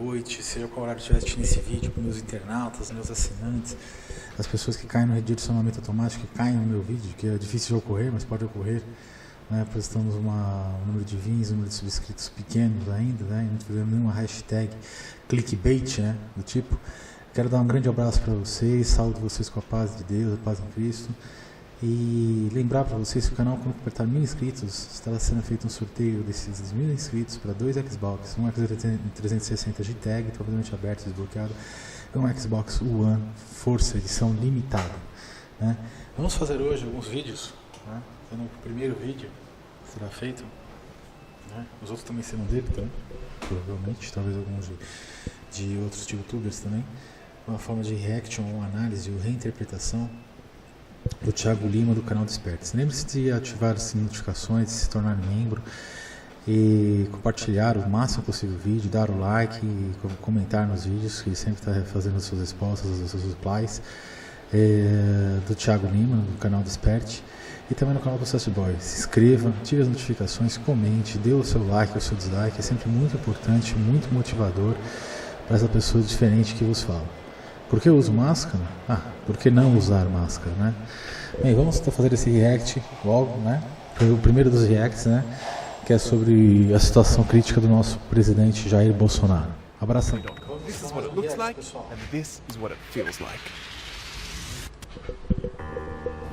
noite, seja qual horário estiver assistindo esse vídeo, para meus internautas, meus assinantes, as pessoas que caem no redirecionamento automático, que caem no meu vídeo, que é difícil de ocorrer, mas pode ocorrer, né? Pois estamos um número de views, um número de subscritos pequenos ainda, né? E não fizemos nenhuma hashtag clickbait, né? Do tipo. Quero dar um grande abraço para vocês, saúdo vocês com a paz de Deus, a paz em Cristo. E lembrar para vocês que o canal, quando completar 1000 inscritos, estará sendo feito um sorteio desses 1000 inscritos para 2 Xbox, um Xbox 360 de tag, totalmente aberto e desbloqueado, e um Xbox One Força Edição Limitada, né? Vamos fazer hoje alguns vídeos, né? Sendo o primeiro vídeo será feito, né? Os outros também serão dele, tá? Provavelmente, talvez alguns de outros youtubers também, uma forma de reaction, uma análise ou reinterpretação do Thiago Lima do canal Despertes. Lembre-se de ativar as notificações, de se tornar membro e compartilhar o máximo possível o vídeo, dar o like e comentar nos vídeos, que ele sempre está fazendo as suas respostas, os seus replies, do Thiago Lima do canal Desperte, e também no canal do Sassy Boy. Se inscreva, ative as notificações, comente, dê o seu like, o seu dislike, é sempre muito importante, muito motivador para essa pessoa diferente que vos fala. Por que eu uso máscara? Por que não usar máscara, né? Bem, vamos fazer esse react logo, né? O primeiro dos reacts, né? Que é sobre a situação crítica do nosso presidente Jair Bolsonaro. Abração. This is what it looks like, and this is what it feels like.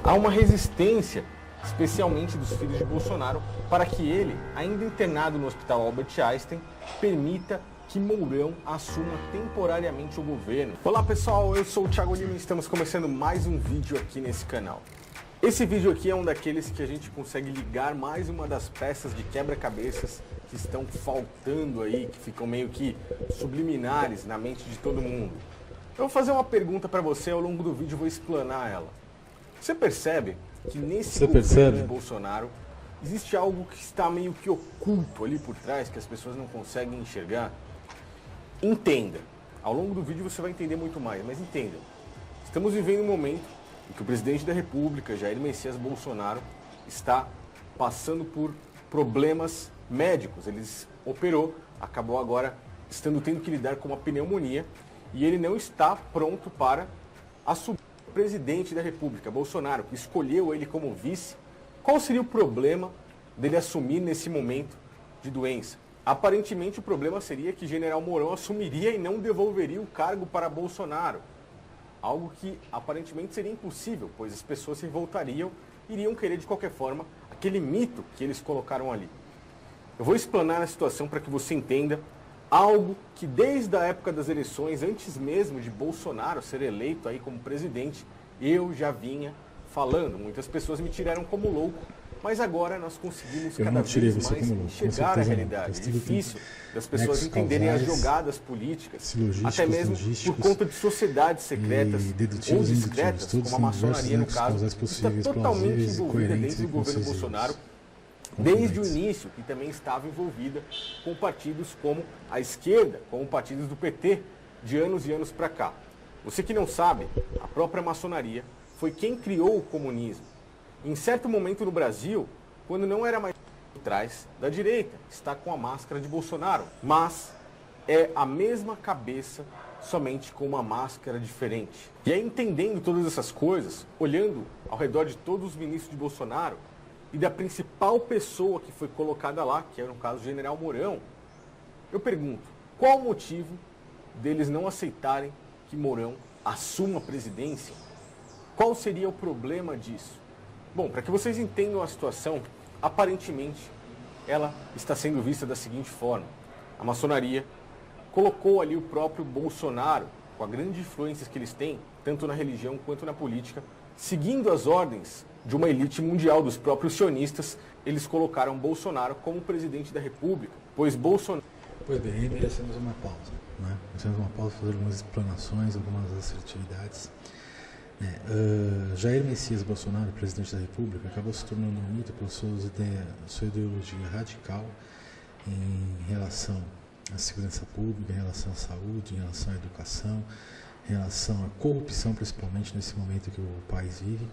Há uma resistência, especialmente dos filhos de Bolsonaro, para que ele, ainda internado no Hospital Albert Einstein, permita que Mourão assuma temporariamente o governo. Olá pessoal, eu sou o Thiago Lima e estamos começando mais um vídeo aqui nesse canal. Esse vídeo aqui é um daqueles que a gente consegue ligar mais uma das peças de quebra-cabeças que estão faltando aí, que ficam meio que subliminares na mente de todo mundo. Eu vou fazer uma pergunta para você, ao longo do vídeo eu vou explanar ela. Você percebe que nesse governo de Bolsonaro existe algo que está meio que oculto ali por trás, que as pessoas não conseguem enxergar? Entenda, ao longo do vídeo você vai entender muito mais, mas entenda, estamos vivendo um momento em que o presidente da República, Jair Messias Bolsonaro, está passando por problemas médicos. Ele operou, acabou agora tendo que lidar com uma pneumonia e ele não está pronto para assumir o presidente da República, Bolsonaro, que escolheu ele como vice. Qual seria o problema dele assumir nesse momento de doença? Aparentemente o problema seria que General Mourão assumiria e não devolveria o cargo para Bolsonaro. Algo que aparentemente seria impossível, pois as pessoas se revoltariam e iriam querer de qualquer forma aquele mito que eles colocaram ali. Eu vou explanar a situação para que você entenda algo que desde a época das eleições, antes mesmo de Bolsonaro ser eleito aí como presidente, eu já vinha falando. Muitas pessoas me tiraram como louco, mas agora nós conseguimos cada vez mais enxergar a realidade. É difícil das pessoas entenderem as jogadas políticas, até mesmo por conta de sociedades secretas ou discretas, como a maçonaria no caso, que está totalmente envolvida dentro do governo Bolsonaro, desde o início, que também estava envolvida com partidos como a esquerda, como partidos do PT, de anos e anos para cá. Você que não sabe, a própria maçonaria foi quem criou o comunismo. Em certo momento no Brasil, quando não era mais atrás da direita, está com a máscara de Bolsonaro, mas é a mesma cabeça, somente com uma máscara diferente. E aí, entendendo todas essas coisas, olhando ao redor de todos os ministros de Bolsonaro e da principal pessoa que foi colocada lá, que é no caso o General Mourão, eu pergunto, qual o motivo deles não aceitarem que Mourão assuma a presidência? Qual seria o problema disso? Bom, para que vocês entendam a situação, aparentemente ela está sendo vista da seguinte forma. A maçonaria colocou ali o próprio Bolsonaro, com a grande influência que eles têm, tanto na religião quanto na política, seguindo as ordens de uma elite mundial dos próprios sionistas, eles colocaram Bolsonaro como presidente da República, pois Bolsonaro... Pois bem, merecemos uma pausa, né? Merecemos uma pausa para fazer algumas explanações, algumas assertividades. Jair Messias Bolsonaro, presidente da República, acabou se tornando um mito por sua ideologia radical em relação à segurança pública, em relação à saúde, em relação à educação, em relação à corrupção, principalmente nesse momento que o país vive,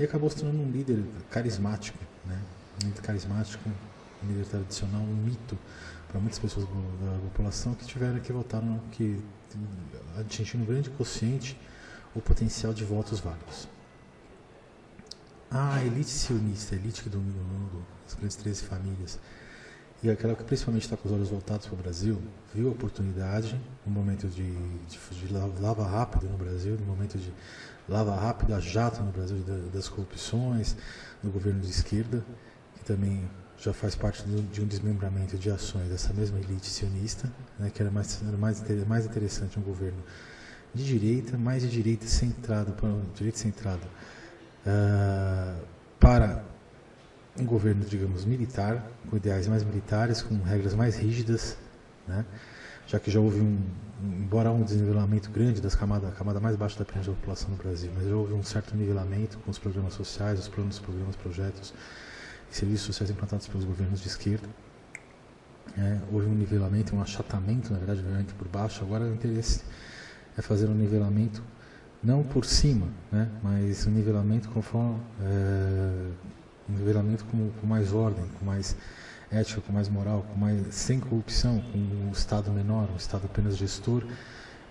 e acabou se tornando um líder carismático, né? Muito carismático, um líder tradicional, um mito para muitas pessoas da população que tiveram que votar, que atingiram um grande quociente o potencial de votos válidos. A elite sionista, a elite que domina o mundo, as grandes 13 famílias, e aquela que principalmente está com os olhos voltados para o Brasil, viu a oportunidade, no momento de lava rápida no Brasil, no momento de lava rápida jato no Brasil das corrupções, do governo de esquerda, que também já faz parte de um desmembramento de ações dessa mesma elite sionista, né, que era mais interessante um governo de direita, mais de direita centrado para um governo, digamos, militar, com ideais mais militares, com regras mais rígidas, né, já que já houve embora um desnivelamento grande das camada mais baixa da pirâmide da população no Brasil, mas já houve um certo nivelamento com os programas sociais, os planos, programas, projetos e serviços sociais implantados pelos governos de esquerda. Houve um nivelamento, um achatamento, na verdade, nivelamento por baixo. Agora o interesse é fazer um nivelamento não por cima, né, mas um nivelamento conforme um nivelamento com mais ordem, com mais ética, com mais moral, sem corrupção, com um Estado menor, um Estado apenas gestor,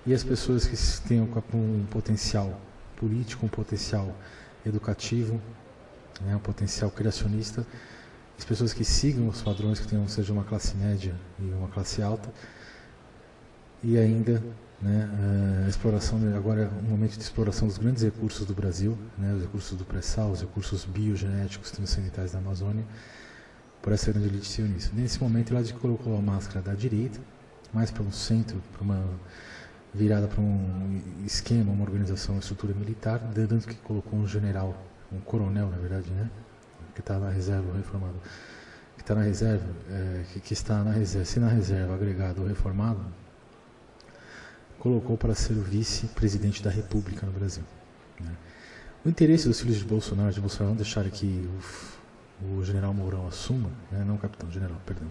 e as pessoas que tenham um potencial político, um potencial educativo, né, um potencial criacionista, as pessoas que sigam os padrões, que tenham, seja uma classe média e uma classe alta, e ainda, né, a exploração, agora é um momento de exploração dos grandes recursos do Brasil, né, os recursos do pré-sal, os recursos biogenéticos transcendentais da Amazônia, por essa grande elite sionista. Nesse momento ela colocou a máscara da direita, mais para um centro, para uma virada para um esquema, uma organização, uma estrutura militar, tanto que colocou um general, um coronel, na verdade, né, que está na reserva, o reformado, que está na reserva, que está na reserva, se na reserva agregado ou reformado, colocou para ser o vice-presidente da República no Brasil, né. O interesse dos filhos de Bolsonaro não deixar que o general Mourão assuma, né, não o capitão, general, perdão,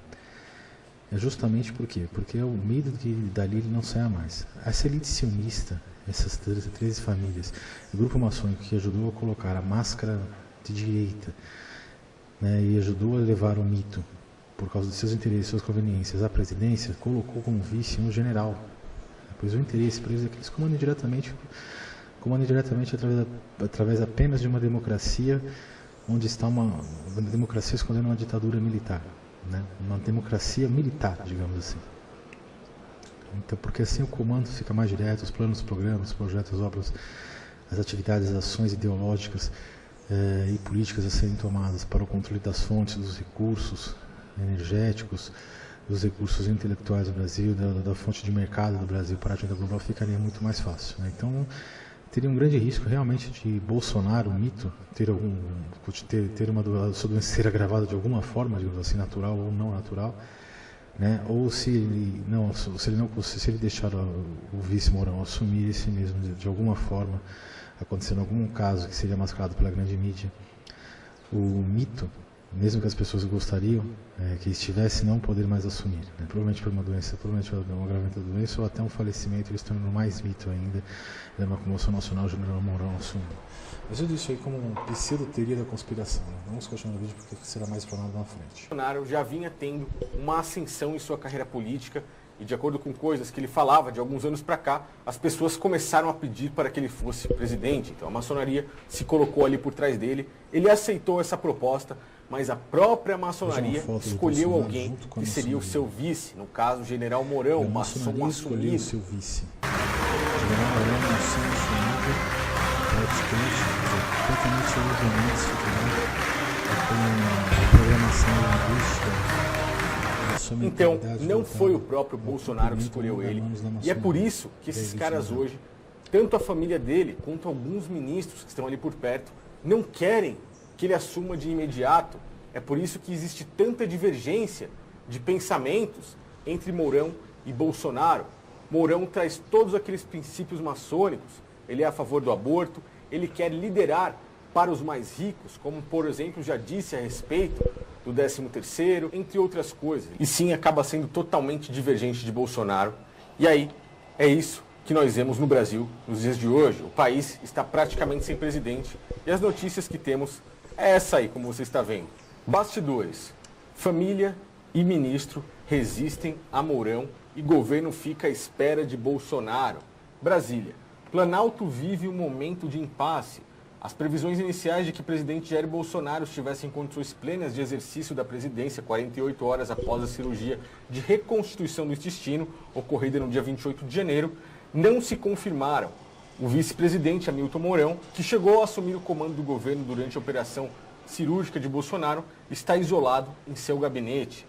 é justamente por quê? Porque é o medo de que dali ele não saia mais. Essa elite sionista, essas 13 famílias, o grupo maçônico que ajudou a colocar a máscara de direita, né, e ajudou a levar o mito, por causa dos seus interesses, suas conveniências, à presidência, colocou como vice um general. Pois o interesse para eles é que eles comandem diretamente através apenas de uma democracia, onde está uma democracia escondendo uma ditadura militar, né? Uma democracia militar, digamos assim. Então, porque assim o comando fica mais direto, os planos, programas, projetos, obras, as atividades, as ações ideológicas e políticas a serem tomadas para o controle das fontes, dos recursos energéticos, dos recursos intelectuais do Brasil, da fonte de mercado do Brasil para a agenda global, ficaria muito mais fácil, né? Então, teria um grande risco realmente de Bolsonaro, o mito, ter sua doença ser agravada de alguma forma, digamos assim, natural ou não natural, né? Ou se ele deixar o vice Mourão assumir esse mesmo de alguma forma, acontecendo algum caso que seria mascarado pela grande mídia, o mito, mesmo que as pessoas gostariam que estivesse, não poder mais assumir, né? Provavelmente por uma doença, provavelmente por um agravamento da doença ou até um falecimento, eles tornam mais mito ainda, uma comoção nacional, o general Mourão assumindo. Mas eu disse aí como uma pseudo-teoria da conspiração, né? Vamos continuar no vídeo porque será mais explanado na frente. Bolsonaro já vinha tendo uma ascensão em sua carreira política e, de acordo com coisas que ele falava de alguns anos para cá, as pessoas começaram a pedir para que ele fosse presidente. Então a maçonaria se colocou ali por trás dele, ele aceitou essa proposta, mas a própria maçonaria escolheu alguém que seria o seu vice, no caso o general Mourão, o maçom escolheu o seu vice. O general Mourão, maçom assumido, praticante, totalmente organístico, com programação linguística. Então, não foi o próprio Bolsonaro que escolheu ele, e é por isso que esses caras hoje, tanto a família dele quanto alguns ministros que estão ali por perto, não querem que ele assuma de imediato. É por isso que existe tanta divergência de pensamentos entre Mourão e Bolsonaro. Mourão traz todos aqueles princípios maçônicos, ele é a favor do aborto, ele quer liderar para os mais ricos, como, por exemplo, já disse a respeito do 13º, entre outras coisas. E sim, acaba sendo totalmente divergente de Bolsonaro. E aí, é isso que nós vemos no Brasil nos dias de hoje. O país está praticamente sem presidente e as notícias que temos é essa aí, como você está vendo. Bastidores. Família e ministro resistem a Mourão e governo fica à espera de Bolsonaro. Brasília. Planalto vive um momento de impasse. As previsões iniciais de que o presidente Jair Bolsonaro estivesse em condições plenas de exercício da presidência 48 horas após a cirurgia de reconstituição do intestino, ocorrida no dia 28 de janeiro, não se confirmaram. O vice-presidente Hamilton Mourão, que chegou a assumir o comando do governo durante a operação cirúrgica de Bolsonaro, está isolado em seu gabinete.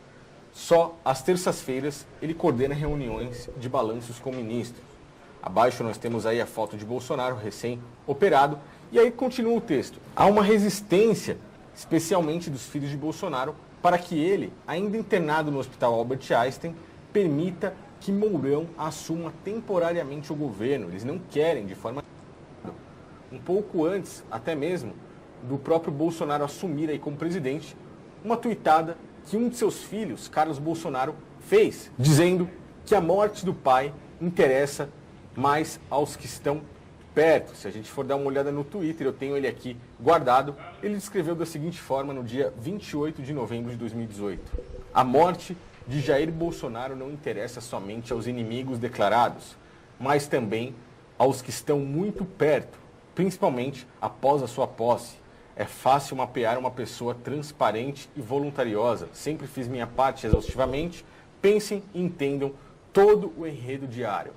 Só às terças-feiras ele coordena reuniões de balanços com ministros. Abaixo nós temos aí a foto de Bolsonaro recém-operado. E aí continua o texto. Há uma resistência, especialmente dos filhos de Bolsonaro, para que ele, ainda internado no Hospital Albert Einstein, permita que Mourão assuma temporariamente o governo. Eles não querem, de forma... Um pouco antes, até mesmo, do próprio Bolsonaro assumir aí como presidente, uma tuitada que um de seus filhos, Carlos Bolsonaro, fez, dizendo que a morte do pai interessa mais aos que estão perto. Se a gente for dar uma olhada no Twitter, eu tenho ele aqui guardado, ele descreveu da seguinte forma no dia 28 de novembro de 2018. A morte de Jair Bolsonaro não interessa somente aos inimigos declarados, mas também aos que estão muito perto, principalmente após a sua posse. É fácil mapear uma pessoa transparente e voluntariosa. Sempre fiz minha parte exaustivamente. Pensem e entendam todo o enredo diário.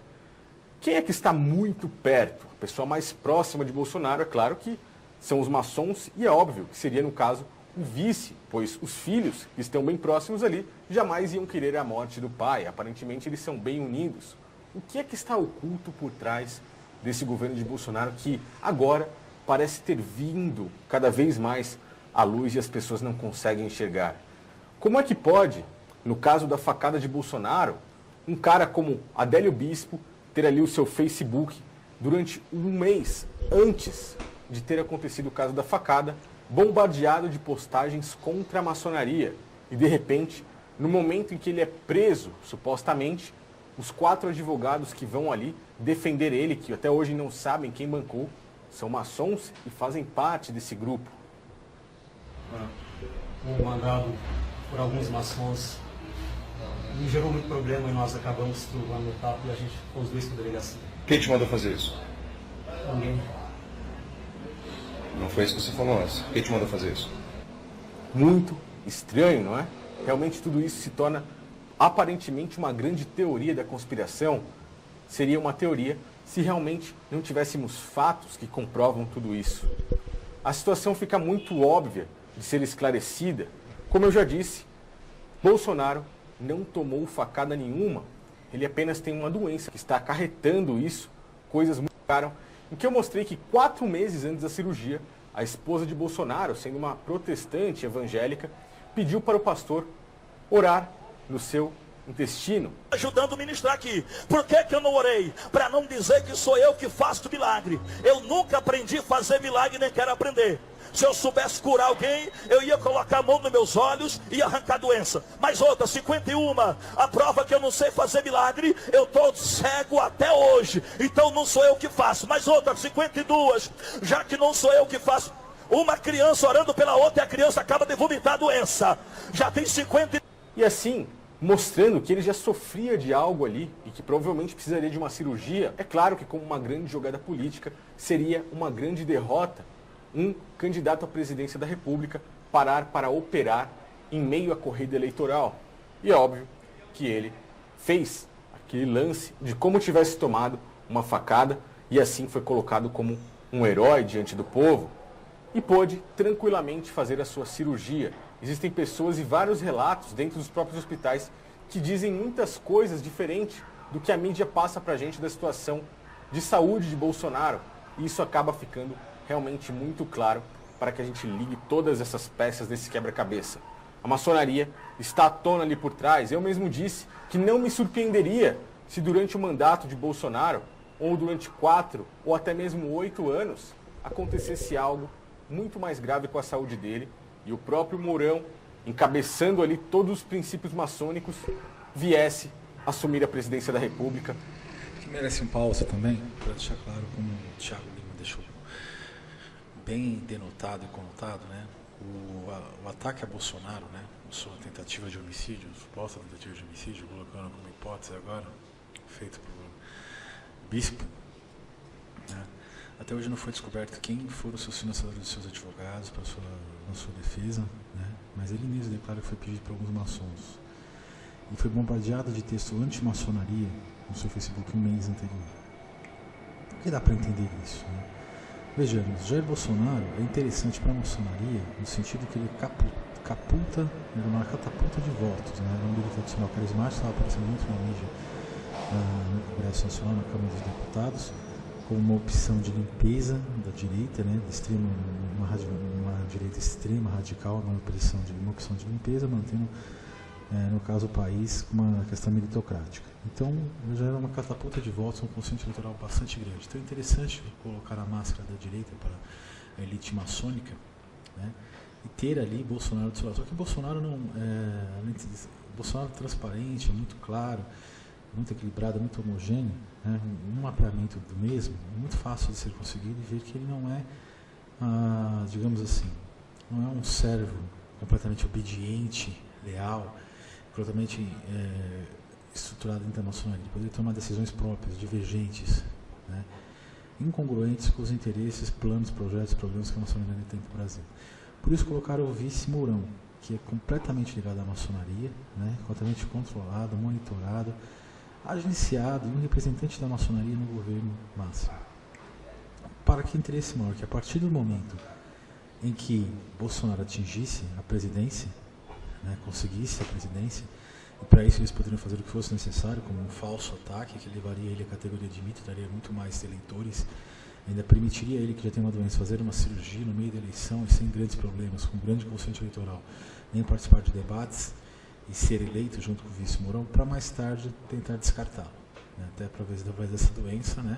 Quem é que está muito perto? A pessoa mais próxima de Bolsonaro, é claro que são os maçons, e é óbvio que seria, no caso, o vice, pois os filhos, que estão bem próximos ali, jamais iam querer a morte do pai. Aparentemente, eles são bem unidos. O que é que está oculto por trás desse governo de Bolsonaro que agora parece ter vindo cada vez mais à luz e as pessoas não conseguem enxergar? Como é que pode, no caso da facada de Bolsonaro, um cara como Adélio Bispo ter ali o seu Facebook durante um mês antes de ter acontecido o caso da facada, bombardeado de postagens contra a maçonaria. E de repente, no momento em que ele é preso, supostamente, os 4 advogados que vão ali defender ele, que até hoje não sabem quem bancou, são maçons e fazem parte desse grupo. O mandado por alguns maçons me gerou muito problema e nós acabamos tomando o tapo e a gente ficou os dois com a delegacia. Quem te mandou fazer isso? Ninguém. Não foi isso que você falou antes. Quem te mandou fazer isso? Muito estranho, não é? Realmente tudo isso se torna aparentemente uma grande teoria da conspiração. Seria uma teoria se realmente não tivéssemos fatos que comprovam tudo isso. A situação fica muito óbvia de ser esclarecida. Como eu já disse, Bolsonaro não tomou facada nenhuma. Ele apenas tem uma doença que está acarretando isso, coisas muito caras, em que eu mostrei que 4 meses antes da cirurgia, a esposa de Bolsonaro, sendo uma protestante evangélica, pediu para o pastor orar no seu intestino. Ajudando a ministrar aqui. Por que que eu não orei? Para não dizer que sou eu que faço milagre. Eu nunca aprendi a fazer milagre, nem quero aprender. Se eu soubesse curar alguém, eu ia colocar a mão nos meus olhos e arrancar a doença. Mas outra, 51, a prova que eu não sei fazer milagre, eu estou cego até hoje. Então não sou eu que faço. Mas outra, 52, já que não sou eu que faço, uma criança orando pela outra e a criança acaba de vomitar a doença. Já tem 50. E assim, mostrando que ele já sofria de algo ali e que provavelmente precisaria de uma cirurgia, é claro que como uma grande jogada política, seria uma grande derrota um candidato à presidência da República parar para operar em meio à corrida eleitoral. E é óbvio que ele fez aquele lance de como tivesse tomado uma facada e assim foi colocado como um herói diante do povo e pôde tranquilamente fazer a sua cirurgia. Existem pessoas e vários relatos dentro dos próprios hospitais que dizem muitas coisas diferentes do que a mídia passa para a gente da situação de saúde de Bolsonaro. E isso acaba ficando realmente muito claro para que a gente ligue todas essas peças desse quebra-cabeça. A maçonaria está à tona ali por trás. Eu mesmo disse que não me surpreenderia se durante o mandato de Bolsonaro, ou durante 4 ou até mesmo 8 anos, acontecesse algo muito mais grave com a saúde dele e o próprio Mourão, encabeçando ali todos os princípios maçônicos, viesse assumir a presidência da República. Que merece um pause também, para deixar claro como o Thiago Lima deixou bem denotado e conotado, né? O ataque a Bolsonaro, né? sua tentativa de homicídio, suposta tentativa de homicídio, colocando como hipótese agora, feito por bispo, né? Até hoje não foi descoberto quem foram os seus financiadores, os seus advogados na sua defesa, né? Mas ele mesmo declara que foi pedido por alguns maçons. E foi bombardeado de texto anti-maçonaria no seu Facebook um mês anterior. Por que dá para entender isso, né? Vejamos, Jair Bolsonaro é interessante para a maçonaria no sentido que ele catapulta de votos, né? Era um líder tradicional carismático, estava aparecendo muito na mídia, no Congresso Nacional, na Câmara dos Deputados, como uma opção de limpeza da direita, né? Uma direita extrema, radical, uma opção de limpeza, mantendo, no caso, o país com uma questão meritocrática. Então, já era uma catapulta de votos, um consciente eleitoral bastante grande. Então, é interessante colocar a máscara da direita para a elite maçônica, né? E ter ali Bolsonaro do seu lado. Só que Bolsonaro Bolsonaro é transparente, é muito claro, muito equilibrado, muito homogêneo, né? Um mapeamento do mesmo é muito fácil de ser conseguido e ver que ele não é, digamos assim, não é um servo completamente obediente, leal, completamente estruturado dentro da maçonaria. Ele poderia tomar decisões próprias, divergentes, né? Incongruentes com os interesses, planos, projetos, programas que a maçonaria tem para o Brasil. Por isso colocaram o vice Mourão, que é completamente ligado à maçonaria, né? Completamente controlado, monitorado, agenciado e um representante da maçonaria no governo máximo. Para que interesse maior? Que a partir do momento em que Bolsonaro atingisse a presidência, né, conseguisse a presidência, e para isso eles poderiam fazer o que fosse necessário, como um falso ataque que levaria ele à categoria de mito, daria muito mais eleitores, ainda permitiria a ele, que já tem uma doença, fazer uma cirurgia no meio da eleição e sem grandes problemas, com um grande consciente eleitoral, nem participar de debates e ser eleito junto com o vice Mourão, para mais tarde tentar descartá-lo, né, até através dessa doença, né,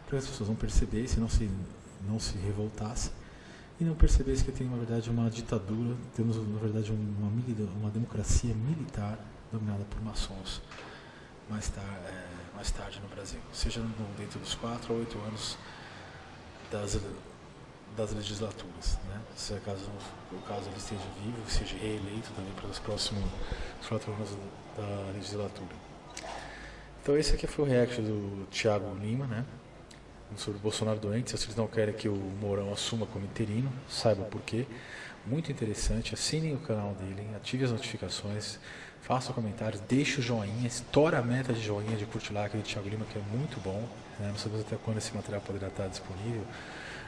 para que as pessoas não percebessem, não se revoltassem, e não percebesse que tem, na verdade, uma ditadura, temos, na verdade, uma democracia militar dominada por maçons mais tarde no Brasil, seja dentro dos 4 a 8 anos das legislaturas, né? Se é caso ele esteja vivo, seja reeleito também para os próximos 4 anos da legislatura. Então esse aqui foi o react do Thiago Lima, né? Sobre o Bolsonaro doente. Se vocês não querem que o Mourão assuma como interino, saiba por quê. Muito interessante, assinem o canal dele, ative as notificações, faça comentários, deixe o joinha, estoura a meta de joinha, de curtir lá aquele do Thiago Lima, que é muito bom, né? Não sabemos até quando esse material poderá estar disponível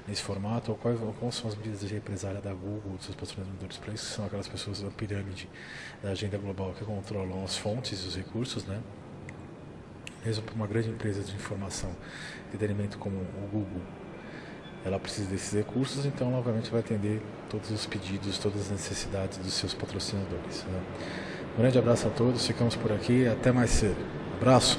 nesse formato, ou quais são as medidas de represália da Google, dos seus patrocinadores para isso, que são aquelas pessoas da pirâmide da agenda global que controlam as fontes e os recursos, né? Mesmo para uma grande empresa de informação e entretenimento como o Google, ela precisa desses recursos, então ela obviamente vai atender todos os pedidos, todas as necessidades dos seus patrocinadores, né? Um grande abraço a todos, ficamos por aqui, até mais cedo. Abraço!